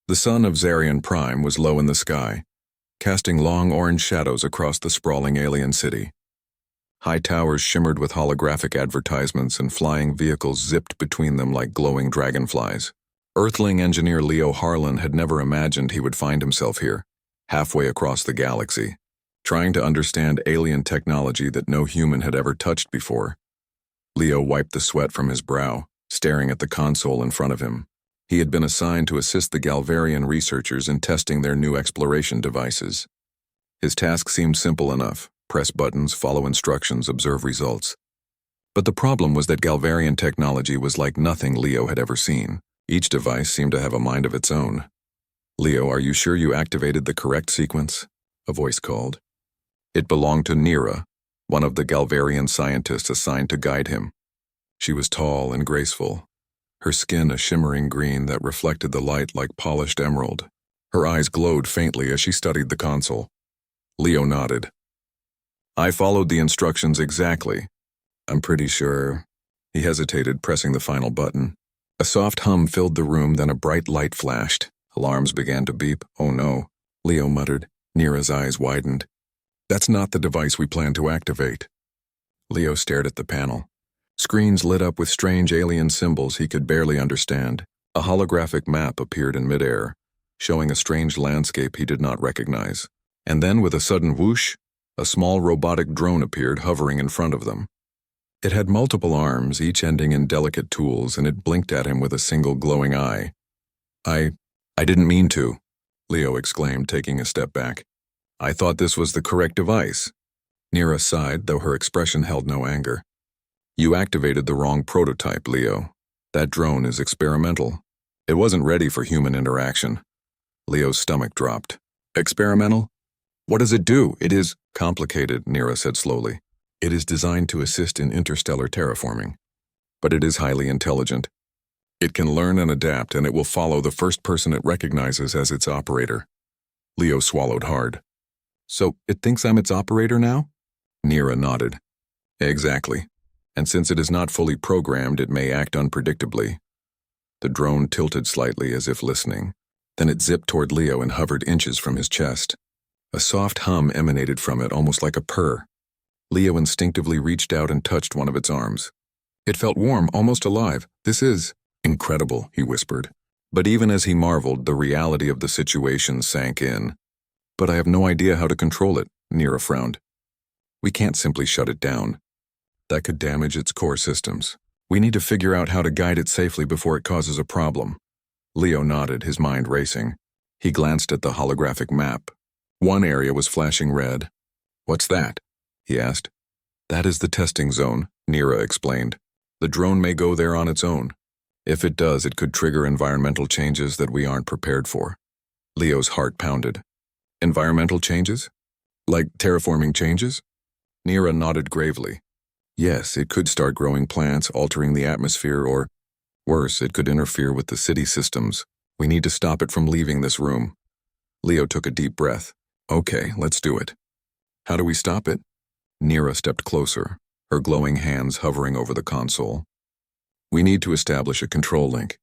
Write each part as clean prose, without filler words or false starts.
The sun of Zarian Prime was low in the sky, casting long orange shadows across the sprawling alien city. High towers shimmered with holographic advertisements and flying vehicles zipped between them like glowing dragonflies. Earthling engineer Leo Harlan had never imagined he would find himself here, halfway across the galaxy, trying to understand alien technology that no human had ever touched before. Leo wiped the sweat from his brow, staring at the console in front of him. He had been assigned to assist the Galvarian researchers in testing their new exploration devices. His task seemed simple enough: press buttons, follow instructions, observe results. But the problem was that Galvarian technology was like nothing Leo had ever seen. Each device seemed to have a mind of its own. "Leo, are you sure you activated the correct sequence?" a voice called. It belonged to Nira, one of the Galvarian scientists assigned to guide him. She was tall and graceful, her skin a shimmering green that reflected the light like polished emerald. Her eyes glowed faintly as she studied the console. Leo nodded. "I followed the instructions exactly. I'm pretty sure." He hesitated, pressing the final button. A soft hum filled the room, then a bright light flashed. Alarms began to beep. "Oh no," Leo muttered. Nira's eyes widened. "That's not the device we plan to activate." Leo stared at the panel. Screens lit up with strange alien symbols he could barely understand. A holographic map appeared in midair, showing a strange landscape he did not recognize. And then, with a sudden whoosh, a small robotic drone appeared, hovering in front of them. It had multiple arms, each ending in delicate tools, and it blinked at him with a single glowing eye. I didn't mean to," Leo exclaimed, taking a step back. "I thought this was the correct device." Nira sighed, though her expression held no anger. "You activated the wrong prototype, Leo. That drone is experimental. It wasn't ready for human interaction." Leo's stomach dropped. "Experimental? What does it do?" "It is complicated," Nira said slowly. "It is designed to assist in interstellar terraforming. But it is highly intelligent. It can learn and adapt, and it will follow the first person it recognizes as its operator." Leo swallowed hard. "So it thinks I'm its operator now?" Nira nodded. "Exactly. And since it is not fully programmed, it may act unpredictably." The drone tilted slightly as if listening. Then it zipped toward Leo and hovered inches from his chest. A soft hum emanated from it, almost like a purr. Leo instinctively reached out and touched one of its arms. It felt warm, almost alive. "This is incredible," he whispered. But even as he marveled, the reality of the situation sank in. "But I have no idea how to control it," Nira frowned. "We can't simply shut it down. That could damage its core systems. We need to figure out how to guide it safely before it causes a problem." Leo nodded, his mind racing. He glanced at the holographic map. One area was flashing red. "What's that?" he asked. "That is the testing zone," Nira explained. "The drone may go there on its own. If it does, it could trigger environmental changes that we aren't prepared for." Leo's heart pounded. "Environmental changes? Like terraforming changes?" Nira nodded gravely. "Yes, it could start growing plants, altering the atmosphere, or, worse, it could interfere with the city systems. We need to stop it from leaving this room." Leo took a deep breath. "Okay, let's do it." "How do we stop it?" Nira stepped closer, her glowing hands hovering over the console. "We need to establish a control link,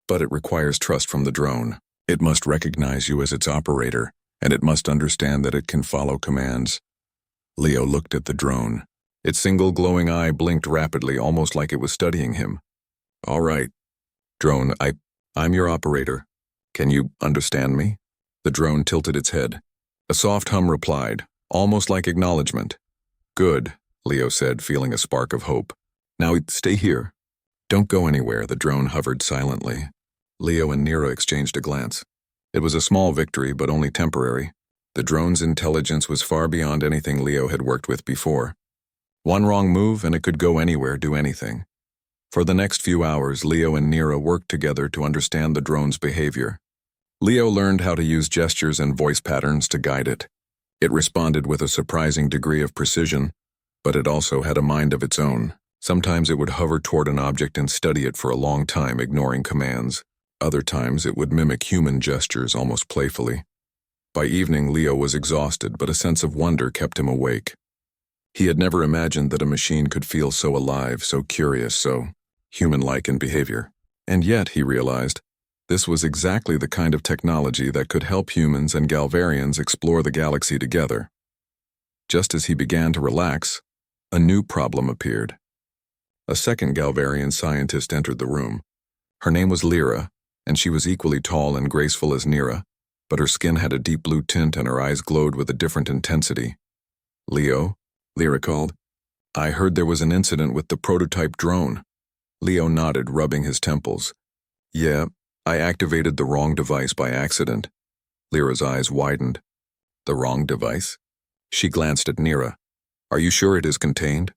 but it requires trust from the drone. It must recognize you as its operator, and it must understand that it can follow commands." Leo looked at the drone. Its single glowing eye blinked rapidly, almost like it was studying him. "All right, drone, I'm your operator. Can you understand me?" The drone tilted its head. A soft hum replied, almost like acknowledgement. "Good," Leo said, feeling a spark of hope. "Now stay here. Don't go anywhere." The drone hovered silently. Leo and Nira exchanged a glance. It was a small victory, but only temporary. The drone's intelligence was far beyond anything Leo had worked with before. One wrong move and it could go anywhere, do anything. For the next few hours, Leo and Nira worked together to understand the drone's behavior. Leo learned how to use gestures and voice patterns to guide it. It responded with a surprising degree of precision, but it also had a mind of its own. Sometimes it would hover toward an object and study it for a long time, ignoring commands. Other times it would mimic human gestures almost playfully. By evening, Leo was exhausted, but a sense of wonder kept him awake. He had never imagined that a machine could feel so alive, so curious, so human-like in behavior. And yet, he realized, This was exactly the kind of technology that could help humans and Galvarians explore the galaxy together. Just as he began to relax, a new problem appeared. A second Galvarian scientist entered the room. Her name was Lyra, and she was equally tall and graceful as Nira, but her skin had a deep blue tint and her eyes glowed with a different intensity. "Leo," Lyra called. "I heard there was an incident with the prototype drone." Leo nodded, rubbing his temples. "Yeah, I activated the wrong device by accident." Lyra's eyes widened. "The wrong device?" She glanced at Nira. "Are you sure it is contained?"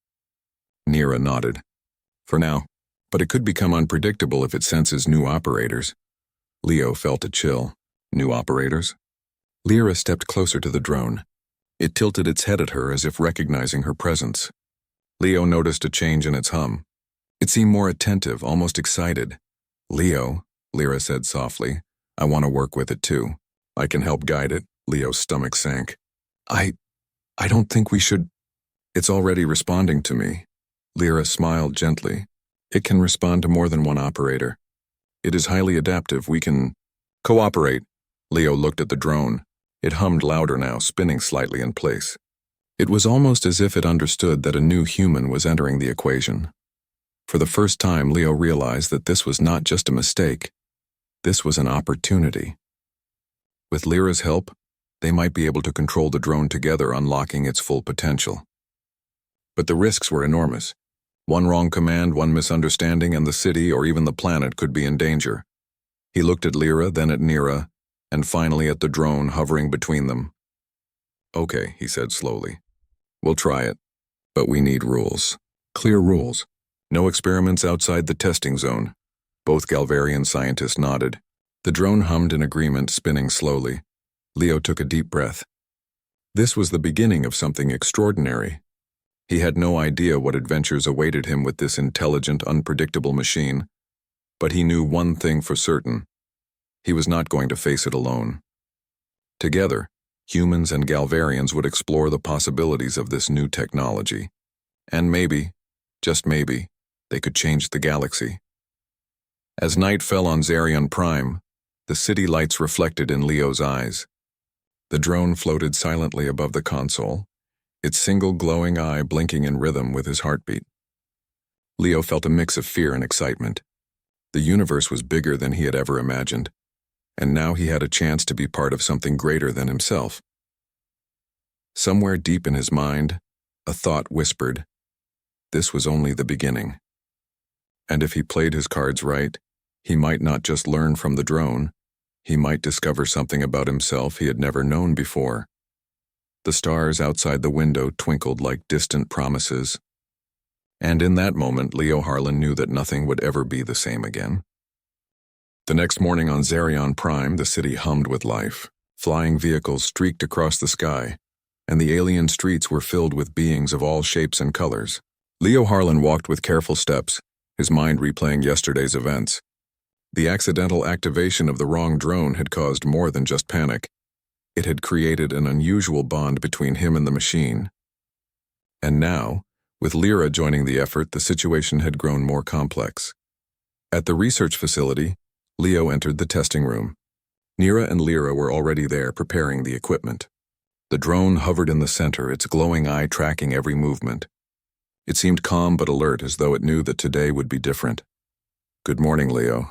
Nira nodded. "For now, but it could become unpredictable if it senses new operators." Leo felt a chill. New operators? Lyra stepped closer to the drone. It tilted its head at her as if recognizing her presence. Leo noticed a change in its hum. It seemed more attentive, almost excited. "Leo," Lyra said softly, "I want to work with it too. I can help guide it." Leo's stomach sank. I don't think we should." "It's already responding to me." Lyra smiled gently. "It can respond to more than one operator. It is highly adaptive. We can cooperate." Leo looked at the drone. It hummed louder now, spinning slightly in place. It was almost as if it understood that a new human was entering the equation. For the first time, Leo realized that this was not just a mistake. This was an opportunity. With Lyra's help, they might be able to control the drone together, unlocking its full potential. But the risks were enormous. One wrong command, one misunderstanding, and the city or even the planet could be in danger. He looked at Lyra, then at Nira, and finally at the drone hovering between them. "Okay," he said slowly. "We'll try it, but we need rules. Clear rules. No experiments outside the testing zone." Both Galvarian scientists nodded. The drone hummed in agreement, spinning slowly. Leo took a deep breath. This was the beginning of something extraordinary. He had no idea what adventures awaited him with this intelligent, unpredictable machine, but he knew one thing for certain. He was not going to face it alone. Together, humans and Galvarians would explore the possibilities of this new technology. And maybe, just maybe, they could change the galaxy. As night fell on Zarion Prime, the city lights reflected in Leo's eyes. The drone floated silently above the console, its single glowing eye blinking in rhythm with his heartbeat. Leo felt a mix of fear and excitement. The universe was bigger than he had ever imagined, and now he had a chance to be part of something greater than himself. Somewhere deep in his mind, a thought whispered, this was only the beginning. And if he played his cards right, he might not just learn from the drone, he might discover something about himself he had never known before. The stars outside the window twinkled like distant promises. And in that moment, Leo Harlan knew that nothing would ever be the same again. The next morning on Zarion Prime, the city hummed with life. Flying vehicles streaked across the sky, and the alien streets were filled with beings of all shapes and colors. Leo Harlan walked with careful steps, his mind replaying yesterday's events. The accidental activation of the wrong drone had caused more than just panic. It had created an unusual bond between him and the machine. And now, with Lyra joining the effort, the situation had grown more complex. At the research facility, Leo entered the testing room. Nira and Lyra were already there, preparing the equipment. The drone hovered in the center, its glowing eye tracking every movement. It seemed calm but alert, as though it knew that today would be different. "Good morning, Leo,"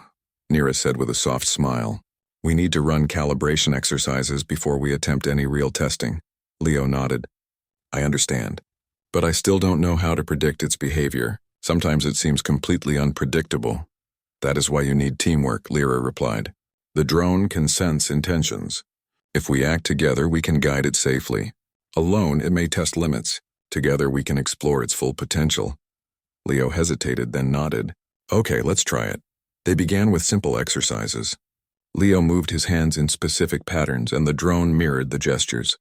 Nira said with a soft smile. "We need to run calibration exercises before we attempt any real testing." Leo nodded. "I understand. But I still don't know how to predict its behavior. Sometimes it seems completely unpredictable." "That is why you need teamwork," Lyra replied. "The drone can sense intentions. If we act together, we can guide it safely. Alone, it may test limits. Together, we can explore its full potential." Leo hesitated, then nodded. "Okay, let's try it." They began with simple exercises. Leo moved his hands in specific patterns, and the drone mirrored the gestures.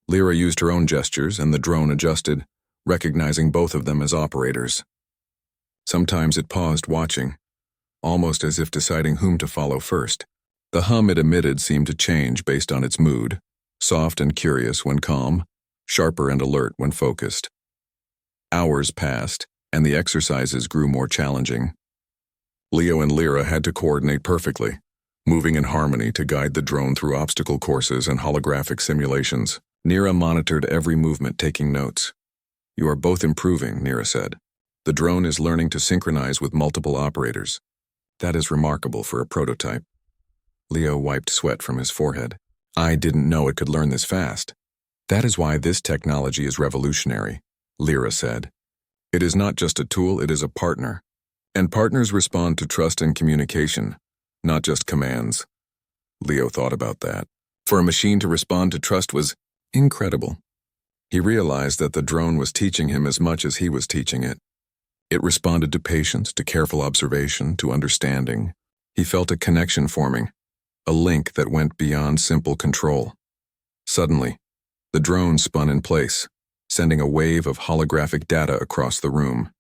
Lyra used her own gestures, and the drone adjusted, recognizing both of them as operators. Sometimes it paused, watching, almost as if deciding whom to follow first. The hum it emitted seemed to change based on its mood, soft and curious when calm, sharper and alert when focused. Hours passed, and the exercises grew more challenging. Leo and Lyra had to coordinate perfectly. moving in harmony to guide the drone through obstacle courses and holographic simulations. Nira monitored every movement, taking notes. "You are both improving," Nira said. "The drone is learning to synchronize with multiple operators. That is remarkable for a prototype." Leo wiped sweat from his forehead. "I didn't know it could learn this fast." "That is why this technology is revolutionary," Lyra said. "It is not just a tool, it is a partner. And partners respond to trust and communication, not just commands." Leo thought about that. For a machine to respond to trust was incredible. He realized that the drone was teaching him as much as he was teaching it. It responded to patience, to careful observation, to understanding. He felt a connection forming, a link that went beyond simple control. Suddenly, the drone spun in place, sending a wave of holographic data across the room.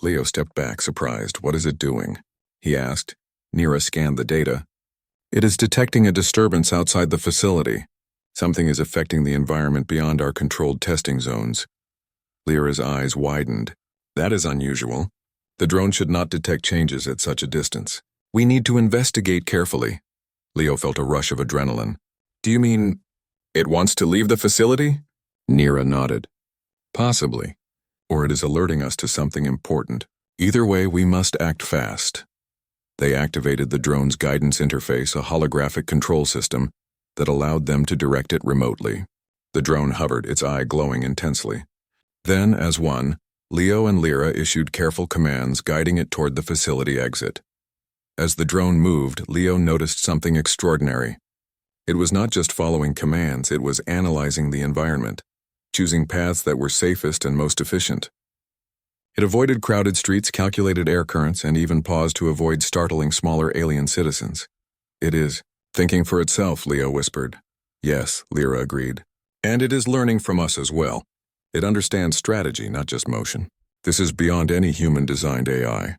Leo stepped back, surprised. "What is it doing?" he asked. Nira scanned the data. "It is detecting a disturbance outside the facility. Something is affecting the environment beyond our controlled testing zones." Lyra's eyes widened. "That is unusual. The drone should not detect changes at such a distance. We need to investigate carefully." Leo felt a rush of adrenaline. "Do you mean it wants to leave the facility?" Nira nodded. "Possibly. Or it is alerting us to something important. Either way, we must act fast." They activated the drone's guidance interface, a holographic control system that allowed them to direct it remotely. The drone hovered, its eye glowing intensely. Then, as one, Leo and Lyra issued careful commands, guiding it toward the facility exit. As the drone moved, Leo noticed something extraordinary. It was not just following commands, it was analyzing the environment, choosing paths that were safest and most efficient. It avoided crowded streets, calculated air currents, and even paused to avoid startling smaller alien citizens. "It is thinking for itself," Leo whispered. "Yes," Lyra agreed. "And it is learning from us as well. It understands strategy, not just motion. This is beyond any human-designed AI."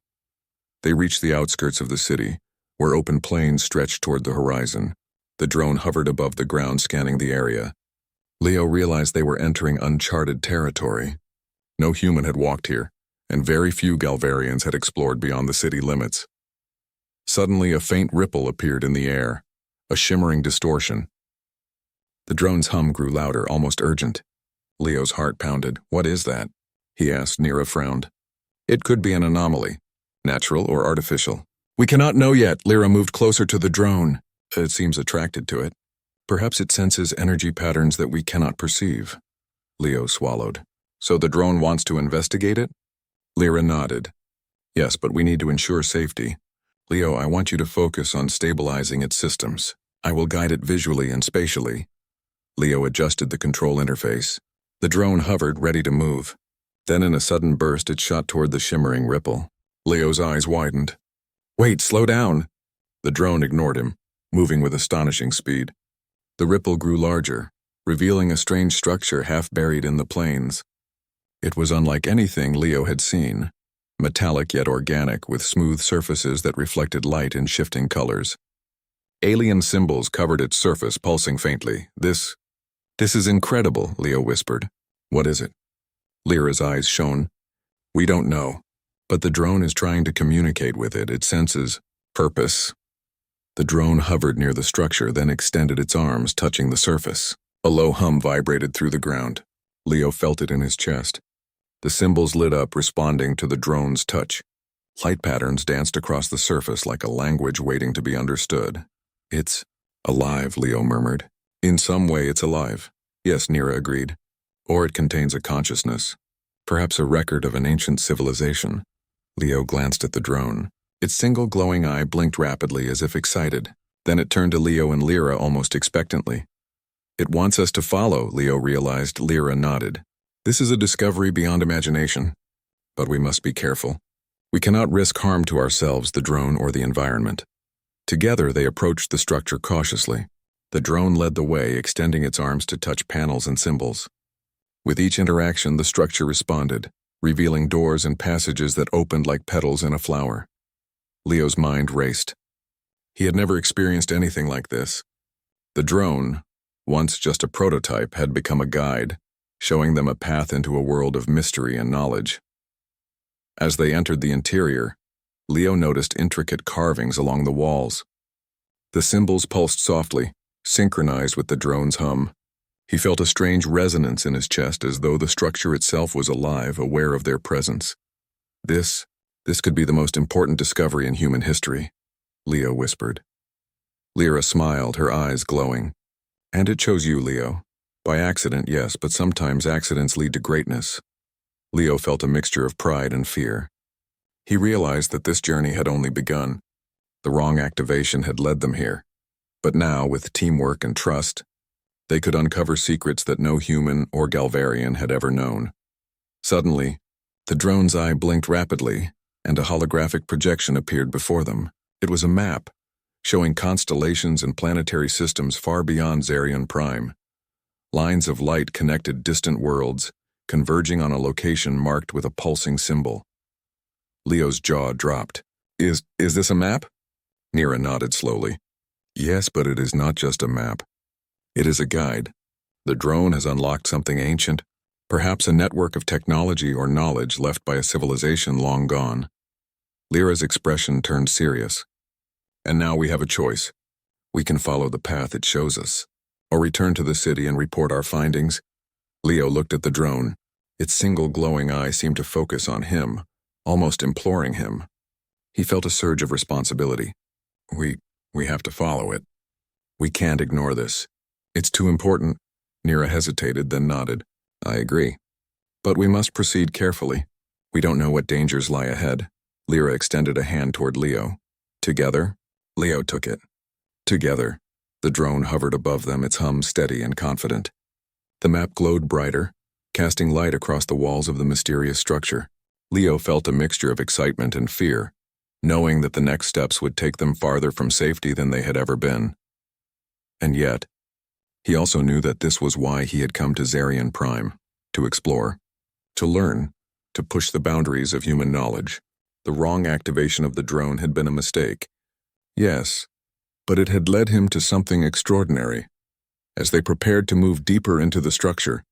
They reached the outskirts of the city, where open plains stretched toward the horizon. The drone hovered above the ground, scanning the area. Leo realized they were entering uncharted territory. No human had walked here, and very few Galvarians had explored beyond the city limits. Suddenly, a faint ripple appeared in the air, a shimmering distortion. The drone's hum grew louder, almost urgent. Leo's heart pounded. "What is that?" he asked. Nira frowned. "It could be an anomaly, natural or artificial. We cannot know yet." Lyra moved closer to the drone. "It seems attracted to it. Perhaps it senses energy patterns that we cannot perceive." Leo swallowed. "So the drone wants to investigate it?" Lyra nodded. "Yes, but we need to ensure safety. Leo, I want you to focus on stabilizing its systems. I will guide it visually and spatially." Leo adjusted the control interface. The drone hovered, ready to move. Then in a sudden burst, it shot toward the shimmering ripple. Leo's eyes widened. "Wait, slow down!" The drone ignored him, moving with astonishing speed. The ripple grew larger, revealing a strange structure half buried in the plains. It was unlike anything Leo had seen, metallic yet organic, with smooth surfaces that reflected light in shifting colors. Alien symbols covered its surface, pulsing faintly. This is incredible," Leo whispered. "What is it?" Lyra's eyes shone. "We don't know, but the drone is trying to communicate with it. It senses purpose." The drone hovered near the structure, then extended its arms, touching the surface. A low hum vibrated through the ground. Leo felt it in his chest. The symbols lit up, responding to the drone's touch. Light patterns danced across the surface like a language waiting to be understood. "It's alive," Leo murmured. "In some way it's alive." "Yes," Nira agreed. "Or it contains a consciousness. Perhaps a record of an ancient civilization." Leo glanced at the drone. Its single glowing eye blinked rapidly, as if excited. Then it turned to Leo and Lyra almost expectantly. "It wants us to follow," Leo realized. Lyra nodded. "This is a discovery beyond imagination. But we must be careful. We cannot risk harm to ourselves, the drone, or the environment." Together, they approached the structure cautiously. The drone led the way, extending its arms to touch panels and symbols. With each interaction, the structure responded, revealing doors and passages that opened like petals in a flower. Leo's mind raced. He had never experienced anything like this. The drone, once just a prototype, had become a guide, showing them a path into a world of mystery and knowledge. As they entered the interior, Leo noticed intricate carvings along the walls. The symbols pulsed softly, synchronized with the drone's hum. He felt a strange resonance in his chest as though the structure itself was alive, aware of their presence. This could be the most important discovery in human history, Leo whispered. Lyra smiled, her eyes glowing. And it chose you, Leo. By accident, yes, but sometimes accidents lead to greatness. Leo felt a mixture of pride and fear. He realized that this journey had only begun. The wrong activation had led them here. But now, with teamwork and trust, they could uncover secrets that no human or Galvarian had ever known. Suddenly, the drone's eye blinked rapidly, and a holographic projection appeared before them. It was a map, showing constellations and planetary systems far beyond Zarian Prime. Lines of light connected distant worlds, converging on a location marked with a pulsing symbol. Leo's jaw dropped. Is this a map? Nira nodded slowly. Yes, but it is not just a map. It is a guide. The drone has unlocked something ancient, perhaps a network of technology or knowledge left by a civilization long gone. Lyra's expression turned serious. And now we have a choice. We can follow the path it shows us, or return to the city and report our findings. Leo looked at the drone. Its single glowing eye seemed to focus on him, almost imploring him. He felt a surge of responsibility. We have to follow it. We can't ignore this. It's too important. Nira hesitated, then nodded. I agree. But we must proceed carefully. We don't know what dangers lie ahead. Lyra extended a hand toward Leo. Together? Leo took it. Together. The drone hovered above them, its hum steady and confident. The map glowed brighter, casting light across the walls of the mysterious structure. Leo felt a mixture of excitement and fear, knowing that the next steps would take them farther from safety than they had ever been. And yet, he also knew that this was why he had come to Zarian Prime, to explore, to learn, to push the boundaries of human knowledge. The wrong activation of the drone had been a mistake. Yes, but it had led him to something extraordinary. As they prepared to move deeper into the structure,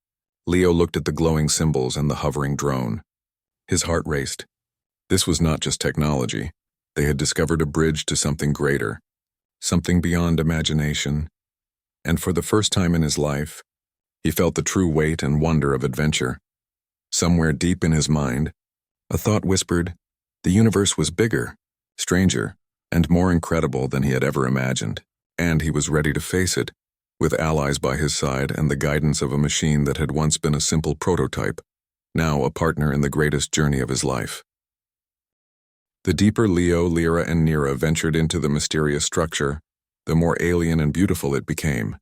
Leo looked at the glowing symbols and the hovering drone. His heart raced. This was not just technology. They had discovered a bridge to something greater, something beyond imagination. And for the first time in his life, he felt the true weight and wonder of adventure. Somewhere deep in his mind, a thought whispered, the universe was bigger, stranger, and more incredible than he had ever imagined, and he was ready to face it, with allies by his side and the guidance of a machine that had once been a simple prototype, now a partner in the greatest journey of his life. The deeper Leo, Lyra, and Nira ventured into the mysterious structure, the more alien and beautiful it became.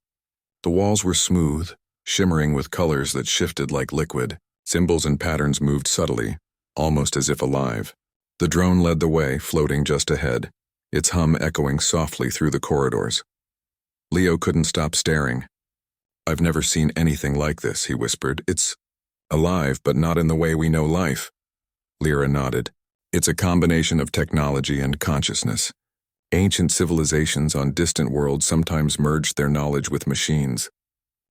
The walls were smooth, shimmering with colors that shifted like liquid. Symbols and patterns moved subtly, almost as if alive. The drone led the way, floating just ahead, its hum echoing softly through the corridors. Leo couldn't stop staring. I've never seen anything like this, he whispered. It's alive, but not in the way we know life. Lyra nodded. It's a combination of technology and consciousness. Ancient civilizations on distant worlds sometimes merged their knowledge with machines.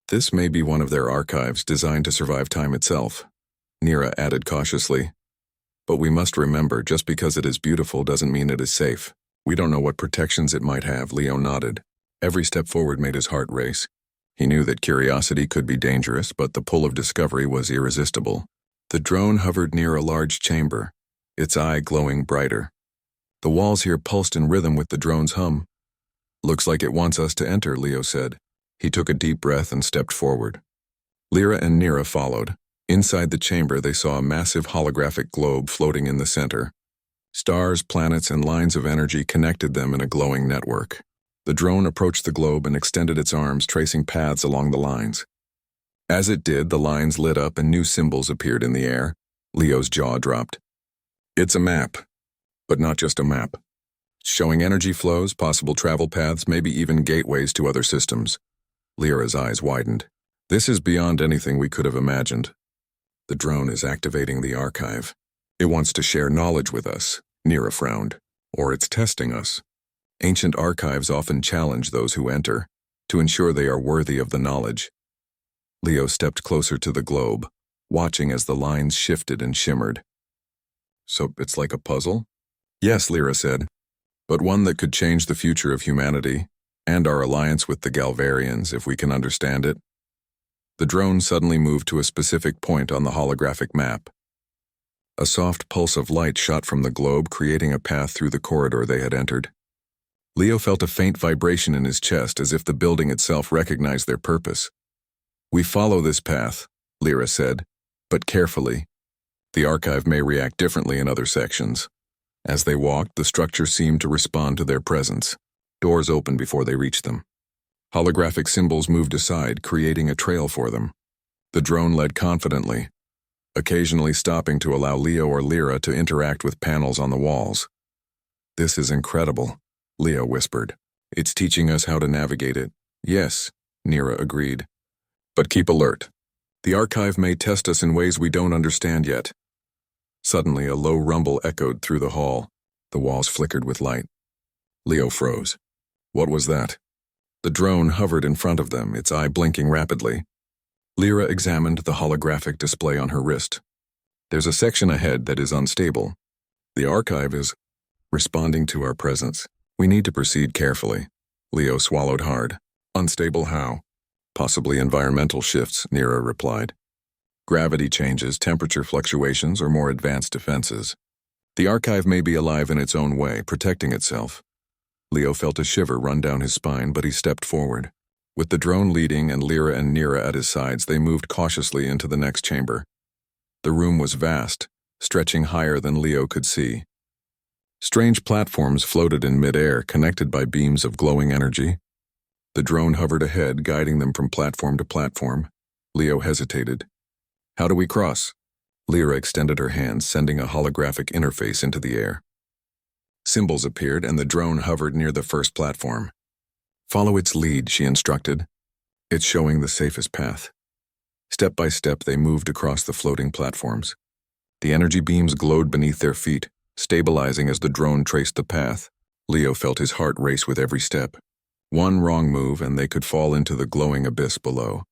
This may be one of their archives designed to survive time itself, Nira added cautiously. But we must remember, just because it is beautiful doesn't mean it is safe. We don't know what protections it might have, Leo nodded. Every step forward made his heart race. He knew that curiosity could be dangerous, but the pull of discovery was irresistible. The drone hovered near a large chamber, its eye glowing brighter. The walls here pulsed in rhythm with the drone's hum. Looks like it wants us to enter, Leo said. He took a deep breath and stepped forward. Lyra and Nira followed. Inside the chamber, they saw a massive holographic globe floating in the center. Stars, planets, and lines of energy connected them in a glowing network. The drone approached the globe and extended its arms, tracing paths along the lines. As it did, the lines lit up and new symbols appeared in the air. Leo's jaw dropped. It's a map. But not just a map. Showing energy flows, possible travel paths, maybe even gateways to other systems. Lyra's eyes widened. This is beyond anything we could have imagined. The drone is activating the archive. It wants to share knowledge with us, Nira frowned. Or it's testing us. Ancient archives often challenge those who enter, to ensure they are worthy of the knowledge. Leo stepped closer to the globe, watching as the lines shifted and shimmered. So it's like a puzzle? Yes, Lyra said, but one that could change the future of humanity, And our alliance with the Galvarians, if we can understand it. The drone suddenly moved to a specific point on the holographic map. A soft pulse of light shot from the globe, creating a path through the corridor they had entered. Leo felt a faint vibration in his chest, as if the building itself recognized their purpose. "We follow this path," Lyra said, "but carefully. The archive may react differently in other sections." As they walked, the structure seemed to respond to their presence. Doors opened before they reached them. Holographic symbols moved aside, creating a trail for them. The drone led confidently, occasionally stopping to allow Leo or Lyra to interact with panels on the walls. "This is incredible," Leo whispered. "It's teaching us how to navigate it." "Yes," Nira agreed. "But keep alert. The archive may test us in ways we don't understand yet." Suddenly, a low rumble echoed through the hall. The walls flickered with light. Leo froze. What was that? The drone hovered in front of them, its eye blinking rapidly. Lyra examined the holographic display on her wrist. "There's a section ahead that is unstable. The archive is responding to our presence. We need to proceed carefully." Leo swallowed hard. "Unstable how?" "Possibly environmental shifts," Nira replied. "Gravity changes, temperature fluctuations, or more advanced defenses. The archive may be alive in its own way, protecting itself." Leo felt a shiver run down his spine, but he stepped forward. With the drone leading and Lyra and Nira at his sides, they moved cautiously into the next chamber. The room was vast, stretching higher than Leo could see. Strange platforms floated in mid-air, connected by beams of glowing energy. The drone hovered ahead, guiding them from platform to platform. Leo hesitated. "How do we cross?" Lyra extended her hand, sending a holographic interface into the air. Symbols appeared, and the drone hovered near the first platform. "Follow its lead," she instructed. "It's showing the safest path." Step by step, they moved across the floating platforms. The energy beams glowed beneath their feet, stabilizing as the drone traced the path. Leo felt his heart race with every step. One wrong move, and they could fall into the glowing abyss below.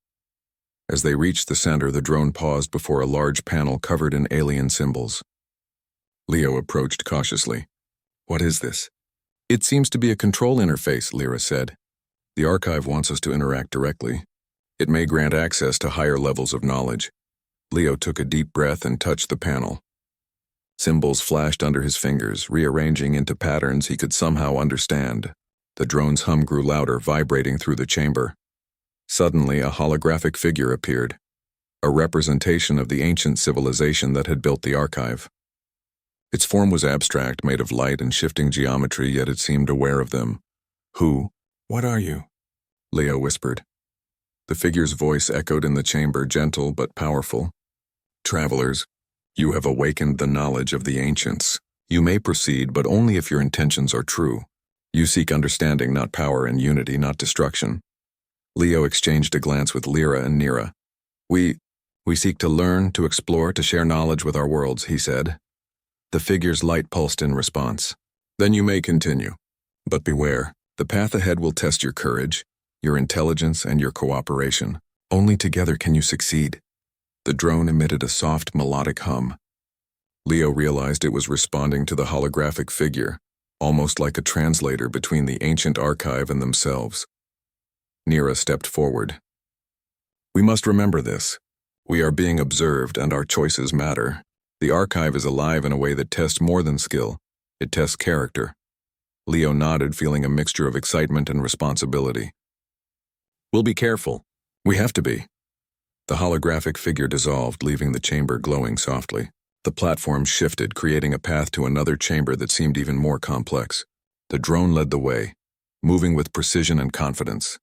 As they reached the center, the drone paused before a large panel covered in alien symbols. Leo approached cautiously. "What is this?" "It seems to be a control interface," Lyra said. "The archive wants us to interact directly. It may grant access to higher levels of knowledge." Leo took a deep breath and touched the panel. Symbols flashed under his fingers, rearranging into patterns he could somehow understand. The drone's hum grew louder, vibrating through the chamber. Suddenly, a holographic figure appeared, a representation of the ancient civilization that had built the archive. Its form was abstract, made of light and shifting geometry, yet it seemed aware of them. "Who? What are you?" Leo whispered. The figure's voice echoed in the chamber, gentle but powerful. "Travelers, you have awakened the knowledge of the ancients. You may proceed, but only if your intentions are true. You seek understanding, not power, and unity, not destruction." Leo exchanged a glance with Lyra and Nira. We seek to learn, to explore, to share knowledge with our worlds," he said. The figure's light pulsed in response. "Then you may continue. But beware, the path ahead will test your courage, your intelligence, and your cooperation. Only together can you succeed." The drone emitted a soft, melodic hum. Leo realized it was responding to the holographic figure, almost like a translator between the ancient archive and themselves. Nira stepped forward. "We must remember this. We are being observed, and our choices matter. The archive is alive in a way that tests more than skill. It tests character." Leo nodded, feeling a mixture of excitement and responsibility. "We'll be careful. We have to be." The holographic figure dissolved, leaving the chamber glowing softly. The platform shifted, creating a path to another chamber that seemed even more complex. The drone led the way, moving with precision and confidence.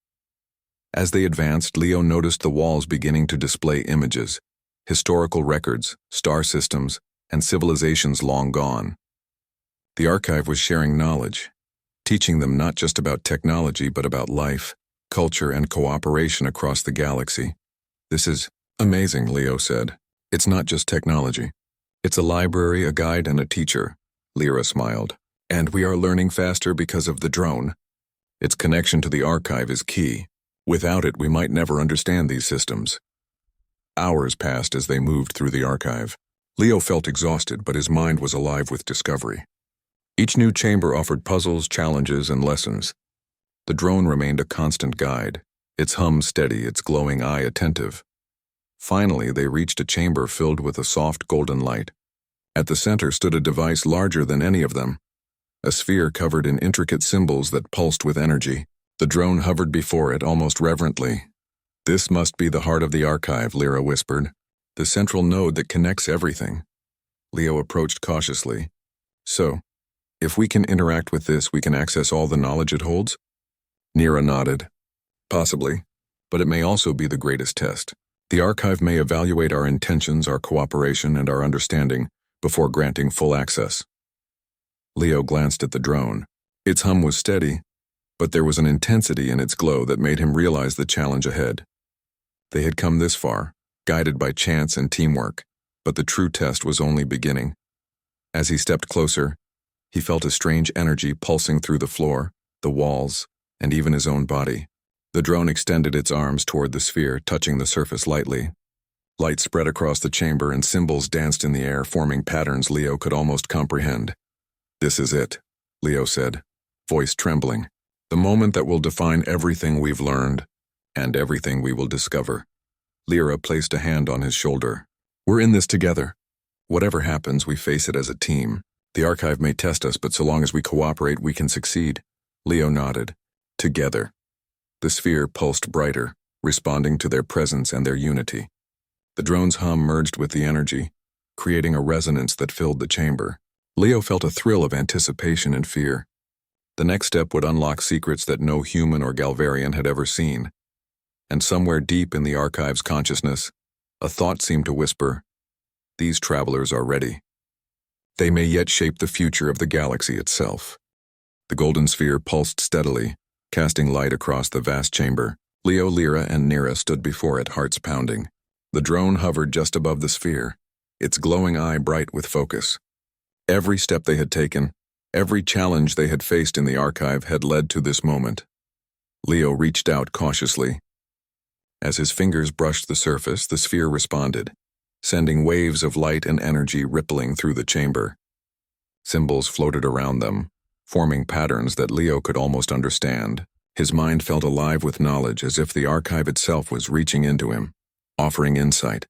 As they advanced, Leo noticed the walls beginning to display images, historical records, star systems, and civilizations long gone. The archive was sharing knowledge, teaching them not just about technology but about life, culture, and cooperation across the galaxy. "This is amazing," Leo said. "It's not just technology. It's a library, a guide, and a teacher." Lyra smiled. "And we are learning faster because of the drone. Its connection to the archive is key. Without it, we might never understand these systems." Hours passed as they moved through the archive. Leo felt exhausted, but his mind was alive with discovery. Each new chamber offered puzzles, challenges, and lessons. The drone remained a constant guide, its hum steady, its glowing eye attentive. Finally, they reached a chamber filled with a soft golden light. At the center stood a device larger than any of them, a sphere covered in intricate symbols that pulsed with energy. The drone hovered before it almost reverently. "This must be the heart of the archive," Lyra whispered. "The central node that connects everything." Leo approached cautiously. "So, if we can interact with this, we can access all the knowledge it holds?" Nira nodded. "Possibly, but it may also be the greatest test. The archive may evaluate our intentions, our cooperation, and our understanding before granting full access." Leo glanced at the drone. Its hum was steady, but there was an intensity in its glow that made him realize the challenge ahead. They had come this far, guided by chance and teamwork, but the true test was only beginning. As he stepped closer, he felt a strange energy pulsing through the floor, the walls, and even his own body. The drone extended its arms toward the sphere, touching the surface lightly. Light spread across the chamber and symbols danced in the air, forming patterns Leo could almost comprehend. "This is it," Leo said, voice trembling. "The moment that will define everything we've learned, and everything we will discover." Lyra placed a hand on his shoulder. "We're in this together. Whatever happens, we face it as a team. The archive may test us, but so long as we cooperate, we can succeed." Leo nodded. "Together." The sphere pulsed brighter, responding to their presence and their unity. The drone's hum merged with the energy, creating a resonance that filled the chamber. Leo felt a thrill of anticipation and fear. The next step would unlock secrets that no human or Galvarian had ever seen. And somewhere deep in the archive's consciousness, a thought seemed to whisper, "These travelers are ready. They may yet shape the future of the galaxy itself." The golden sphere pulsed steadily, casting light across the vast chamber. Leo, Lyra, and Nira stood before it, hearts pounding. The drone hovered just above the sphere, its glowing eye bright with focus. Every step they had taken, every challenge they had faced in the archive had led to this moment. Leo reached out cautiously. As his fingers brushed the surface, the sphere responded, sending waves of light and energy rippling through the chamber. Symbols floated around them, forming patterns that Leo could almost understand. His mind felt alive with knowledge, as if the archive itself was reaching into him, offering insight.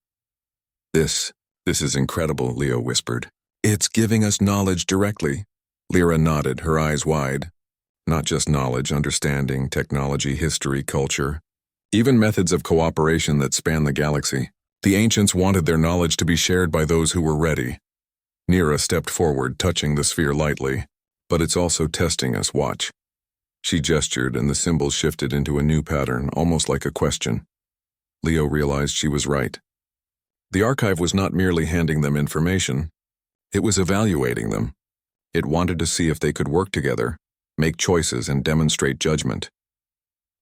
This is incredible," Leo whispered. "It's giving us knowledge directly." Lyra nodded, her eyes wide. "Not just knowledge, understanding, technology, history, culture, even methods of cooperation that span the galaxy. The ancients wanted their knowledge to be shared by those who were ready." Nira stepped forward, touching the sphere lightly. "But it's also testing us, watch." She gestured, and the symbols shifted into a new pattern, almost like a question. Leo realized she was right. The archive was not merely handing them information. It was evaluating them. It wanted to see if they could work together, make choices, and demonstrate judgment.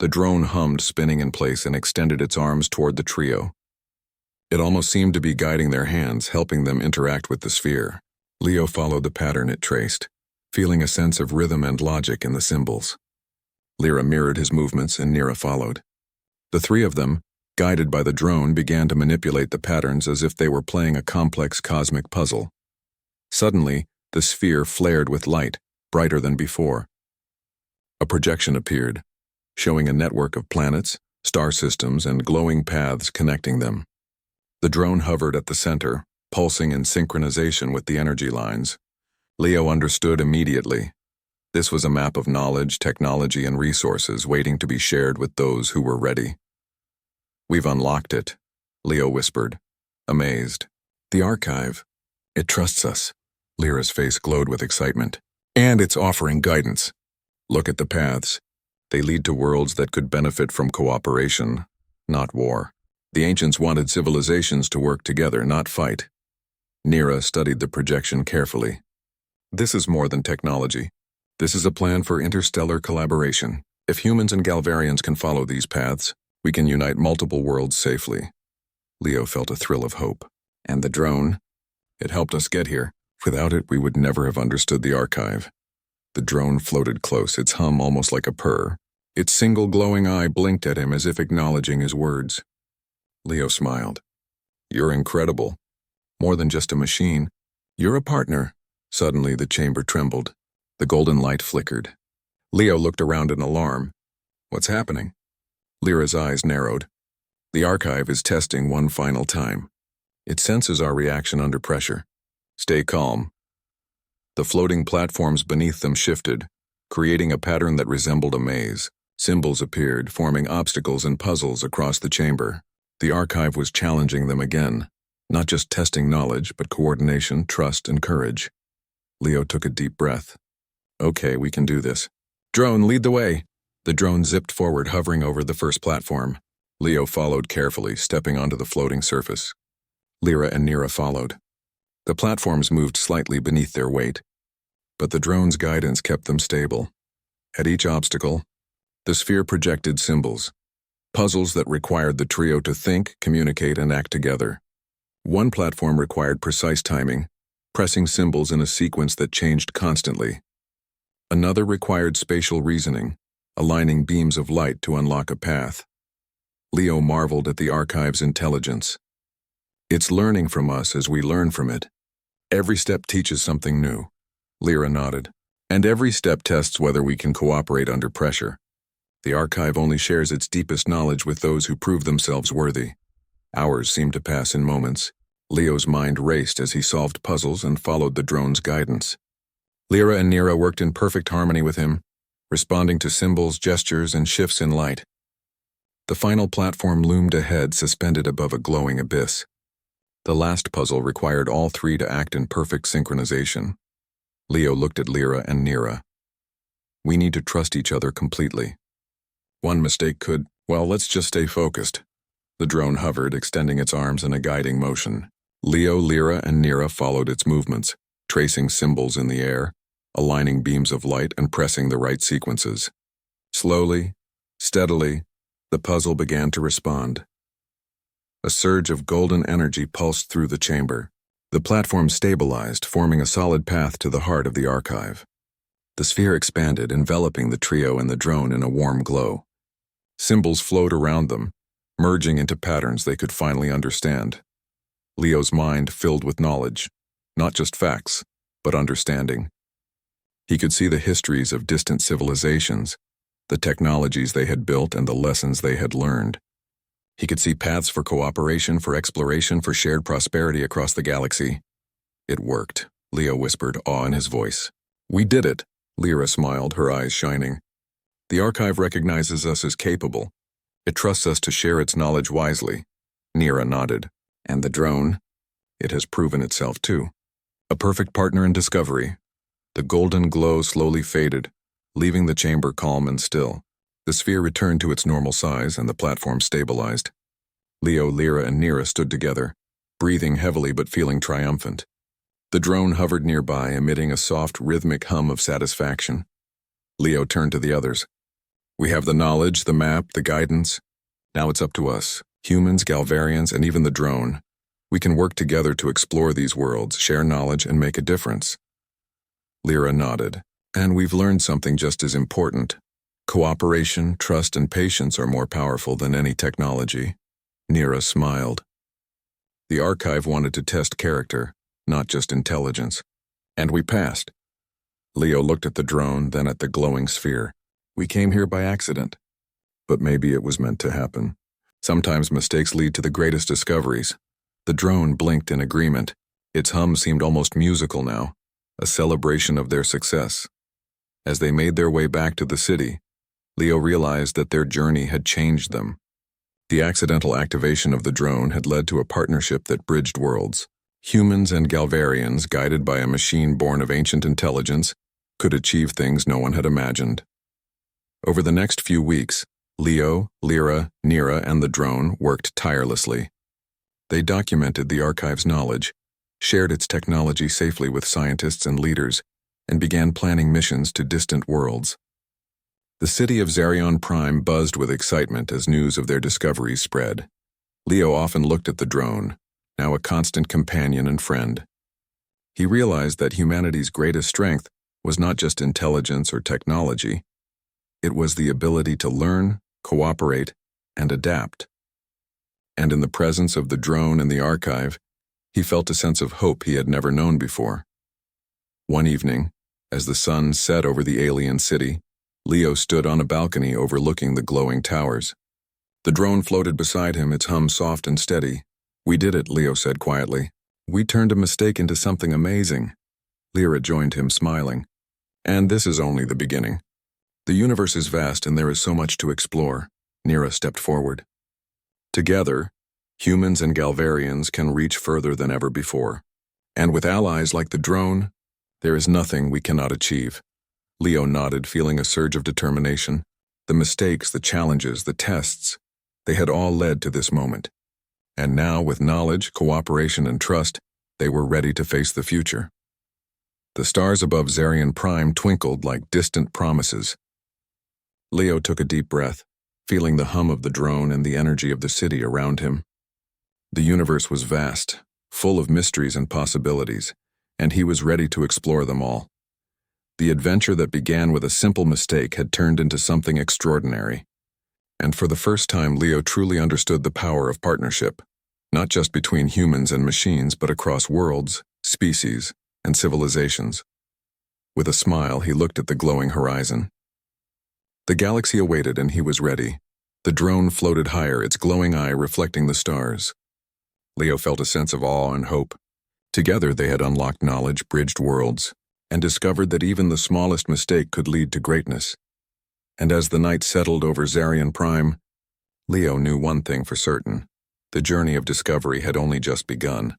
The drone hummed, spinning in place, and extended its arms toward the trio. It almost seemed to be guiding their hands, helping them interact with the sphere. Leo followed the pattern it traced, feeling a sense of rhythm and logic in the symbols. Lyra mirrored his movements, and Nira followed. The three of them, guided by the drone, began to manipulate the patterns as if they were playing a complex cosmic puzzle. Suddenly, the sphere flared with light, brighter than before. A projection appeared, showing a network of planets, star systems, and glowing paths connecting them. The drone hovered at the center, pulsing in synchronization with the energy lines. Leo understood immediately. This was a map of knowledge, technology, and resources waiting to be shared with those who were ready. "We've unlocked it," Leo whispered, amazed. "The archive. It trusts us." Lyra's face glowed with excitement. "And it's offering guidance. Look at the paths. They lead to worlds that could benefit from cooperation, not war. The ancients wanted civilizations to work together, not fight." Nira studied the projection carefully. "This is more than technology. This is a plan for interstellar collaboration. If humans and Galvarians can follow these paths, we can unite multiple worlds safely." Leo felt a thrill of hope. "And the drone? It helped us get here. Without it, we would never have understood the archive." The drone floated close, its hum almost like a purr. Its single glowing eye blinked at him as if acknowledging his words. Leo smiled. "You're incredible. More than just a machine. You're a partner." Suddenly, the chamber trembled. The golden light flickered. Leo looked around in alarm, What's happening? Lyra's eyes narrowed. The archive is testing one final time. It senses our reaction under pressure. Stay calm. The floating platforms beneath them shifted, creating a pattern that resembled a maze. Symbols appeared, forming obstacles and puzzles across the chamber. The archive was challenging them again, not just testing knowledge, but coordination, trust, and courage. Leo took a deep breath. Okay, we can do this. Drone, lead the way. The drone zipped forward, hovering over the first platform. Leo followed carefully, stepping onto the floating surface. Lyra and Nira followed. The platforms moved slightly beneath their weight, but the drone's guidance kept them stable. At each obstacle, the sphere projected symbols, puzzles that required the trio to think, communicate, and act together. One platform required precise timing, pressing symbols in a sequence that changed constantly. Another required spatial reasoning, aligning beams of light to unlock a path. Leo marveled at the archive's intelligence. It's learning from us as we learn from it. Every step teaches something new. Lyra nodded. And every step tests whether we can cooperate under pressure. The archive only shares its deepest knowledge with those who prove themselves worthy. Hours seemed to pass in moments. Leo's mind raced as he solved puzzles and followed the drone's guidance. Lyra and Nira worked in perfect harmony with him, responding to symbols, gestures, and shifts in light. The final platform loomed ahead, suspended above a glowing abyss. The last puzzle required all three to act in perfect synchronization. Leo looked at Lyra and Nira. We need to trust each other completely. One mistake could, well, let's just stay focused. The drone hovered, extending its arms in a guiding motion. Leo, Lyra, and Nira followed its movements, tracing symbols in the air, aligning beams of light and pressing the right sequences. Slowly, steadily, the puzzle began to respond. A surge of golden energy pulsed through the chamber. The platform stabilized, forming a solid path to the heart of the archive. The sphere expanded, enveloping the trio and the drone in a warm glow. Symbols flowed around them, merging into patterns they could finally understand. Leo's mind filled with knowledge, not just facts, but understanding. He could see the histories of distant civilizations, the technologies they had built, and the lessons they had learned. He could see paths for cooperation, for exploration, for shared prosperity across the galaxy. It worked, Leo whispered, awe in his voice. We did it, Lyra smiled, her eyes shining. The archive recognizes us as capable. It trusts us to share its knowledge wisely. Nira nodded. And the drone? It has proven itself too. A perfect partner in discovery. The golden glow slowly faded, leaving the chamber calm and still. The sphere returned to its normal size and the platform stabilized. Leo, Lyra, and Nira stood together, breathing heavily but feeling triumphant. The drone hovered nearby, emitting a soft, rhythmic hum of satisfaction. Leo turned to the others. We have the knowledge, the map, the guidance. Now it's up to us, humans, Galvarians, and even the drone. We can work together to explore these worlds, share knowledge, and make a difference. Lyra nodded. And we've learned something just as important. Cooperation, trust, and patience are more powerful than any technology. Nira smiled. The archive wanted to test character, not just intelligence. And we passed. Leo looked at the drone, then at the glowing sphere. We came here by accident. But maybe it was meant to happen. Sometimes mistakes lead to the greatest discoveries. The drone blinked in agreement. Its hum seemed almost musical now, a celebration of their success. As they made their way back to the city, Leo realized that their journey had changed them. The accidental activation of the drone had led to a partnership that bridged worlds. Humans and Galvarians, guided by a machine born of ancient intelligence, could achieve things no one had imagined. Over the next few weeks, Leo, Lyra, Nira, and the drone worked tirelessly. They documented the archive's knowledge, shared its technology safely with scientists and leaders, and began planning missions to distant worlds. The city of Zarion Prime buzzed with excitement as news of their discoveries spread. Leo often looked at the drone, now a constant companion and friend. He realized that humanity's greatest strength was not just intelligence or technology. It was the ability to learn, cooperate, and adapt. And in the presence of the drone and the archive, he felt a sense of hope he had never known before. One evening, as the sun set over the alien city, Leo stood on a balcony overlooking the glowing towers. The drone floated beside him, its hum soft and steady. "We did it," Leo said quietly. "We turned a mistake into something amazing." Lyra joined him, smiling. "And this is only the beginning. The universe is vast and there is so much to explore." Nira stepped forward. "Together, humans and Galvarians can reach further than ever before. And with allies like the drone, there is nothing we cannot achieve." Leo nodded, feeling a surge of determination. The mistakes, the challenges, the tests, they had all led to this moment. And now, with knowledge, cooperation, and trust, they were ready to face the future. The stars above Zarian Prime twinkled like distant promises. Leo took a deep breath, feeling the hum of the drone and the energy of the city around him. The universe was vast, full of mysteries and possibilities, and he was ready to explore them all. The adventure that began with a simple mistake had turned into something extraordinary. And for the first time, Leo truly understood the power of partnership, not just between humans and machines, but across worlds, species, and civilizations. With a smile, he looked at the glowing horizon. The galaxy awaited, and he was ready. The drone floated higher, its glowing eye reflecting the stars. Leo felt a sense of awe and hope. Together they had unlocked knowledge, bridged worlds, and discovered that even the smallest mistake could lead to greatness. And as the night settled over Zarian Prime, Leo knew one thing for certain: the journey of discovery had only just begun.